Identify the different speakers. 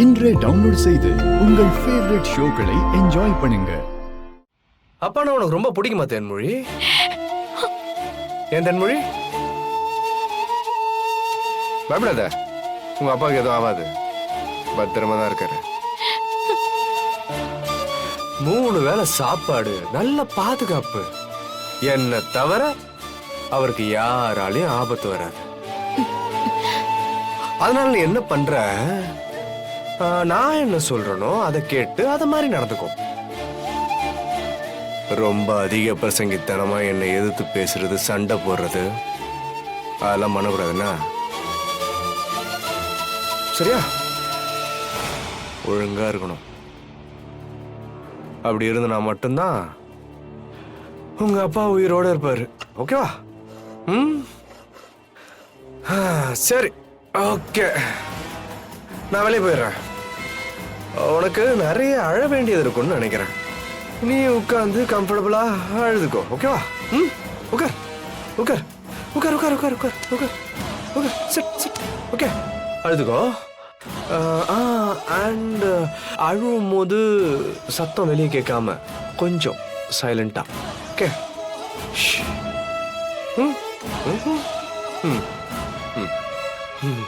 Speaker 1: இன்றே டவுன்லோட் செய்து உங்கள் ஃபேவரட் ஷோக்களை என்ஜாய் பண்ணுங்க.
Speaker 2: அப்பா நான் உனக்கு ரொம்ப பிடிக்குமா தேன்மொழி? ஏன் தேன்மொழி பயப்படாத, உங்க அப்பாவுக்கு எதுவும் ஆகாது, பத்திரமா தான் இருக்காரு. 3 வேளை சாப்பாடு, நல்ல பாதுகாப்பு, என்ன தவிர அவருக்கு யாராலையும் ஆபத்து வராது. அதனால நீ என்ன பண்ற, நான் என்ன சொல்றேனோ அதை கேட்டு அத மாதிரி நடந்துக்கும். ரொம்ப அதிக பிரசங்கித்தனமா என்னை எதிர்த்து பேசுறது, சண்டை போடுறது அதெல்லாம் பண்ணக்கூடாதுன்னா சரியா? ஒழுங்கா இருக்கணும். அப்படி இருந்து நான் மட்டும்தான் உங்க அப்பா உயிரோட இருப்பாரு. ஓகேவா? சரி, ஓகே, நான் வெளியே போயிடுறேன். உனக்கு நிறைய அழ வேண்டியது இருக்கும்னு நினைக்கிறேன். நீ உட்காந்து கம்ஃபர்டபுளா அழுதுக்கோ. ஓகேவா? உட்கார் உட்கார் உட்கார் உட்கார் உட்கார் உட்கார் உட்கார் உட்கார் சிட் சிட். ஓகே, அழுதுக்கோ. அண்ட் அழுவும் போது சத்தம் வெளியே கேட்காம கொஞ்சம் சைலண்டா. ஓகே? ம் ம் ம் ம் ம்.